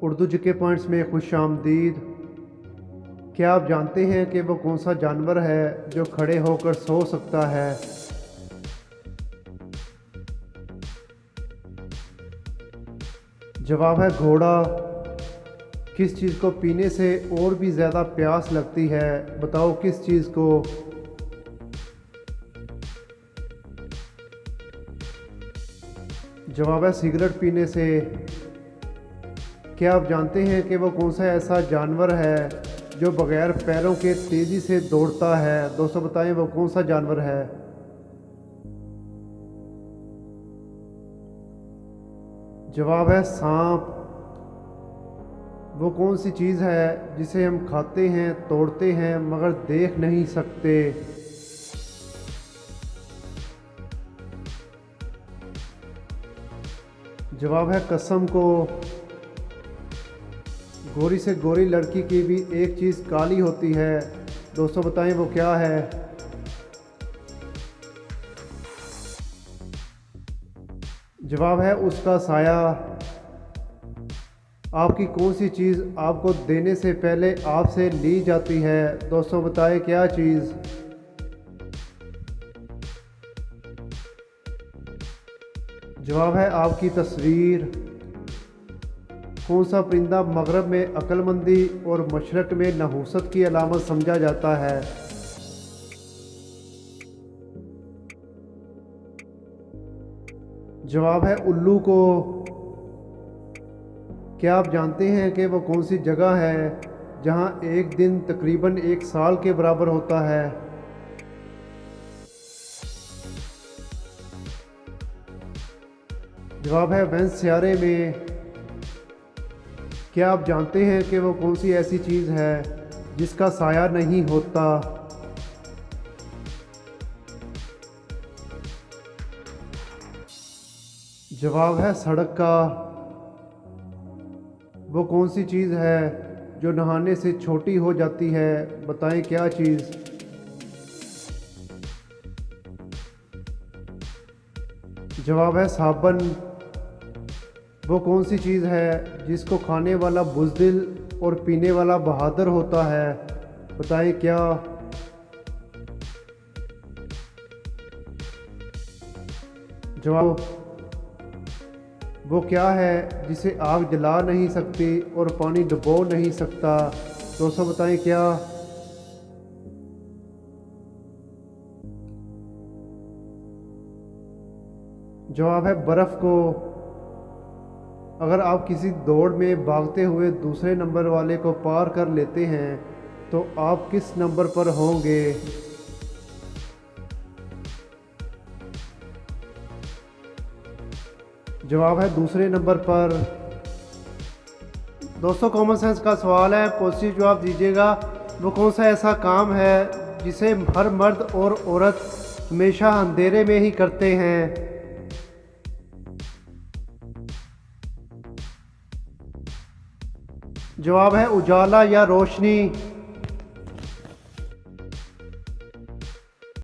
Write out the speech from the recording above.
Urdu GK points में खुश आमदीद। क्या आप जानते हैं कि वो कौन सा जानवर है जो खड़े होकर सो सकता है? जवाब है घोड़ा। किस चीज़ को पीने से और भी ज़्यादा प्यास लगती है? बताओ किस चीज़ को? जवाब है सिगरेट पीने से। क्या आप जानते हैं कि वो कौन सा ऐसा जानवर है जो बगैर पैरों के तेज़ी से दौड़ता है? दोस्तों बताएं वो कौन सा जानवर है? जवाब है सांप। वो कौन सी चीज़ है जिसे हम खाते हैं, तोड़ते हैं मगर देख नहीं सकते? जवाब है कसम को। गोरी से गोरी लड़की की भी एक चीज़ काली होती है। दोस्तों बताएं वो क्या है? जवाब है उसका साया। आपकी कौन सी चीज़ आपको देने से पहले आपसे ली जाती है? दोस्तों बताएं क्या चीज़? जवाब है आपकी तस्वीर। कौन सा परिंदा मगरब में अक्लमंदी और मशरक में नहूसत की अलामत समझा जाता है? जवाब है उल्लू को। क्या आप जानते हैं कि वो कौन सी जगह है जहां एक दिन तकरीबन एक साल के बराबर होता है? जवाब है वेंस सियारे में। क्या आप जानते हैं कि वो कौन सी ऐसी चीज़ है जिसका साया नहीं होता? जवाब है सड़क का। वो कौन सी चीज़ है जो नहाने से छोटी हो जाती है? बताएं क्या चीज़? जवाब है साबन। वो कौन सी चीज़ है जिसको खाने वाला बुज़दिल और पीने वाला बहादुर होता है? बताएं क्या? जवाब वो क्या है जिसे आग जला नहीं सकती और पानी डुबो नहीं सकता? दोस्तों बताएं क्या? जवाब है बर्फ़ को। अगर आप किसी दौड़ में भागते हुए दूसरे नंबर वाले को पार कर लेते हैं तो आप किस नंबर पर होंगे? जवाब है दूसरे नंबर पर। दोस्तों कॉमन सेंस का सवाल है, पॉजिटिव जवाब दीजिएगा। वो कौन सा ऐसा काम है जिसे हर मर्द और औरत हमेशा अंधेरे में ही करते हैं? जवाब है उजाला या रोशनी।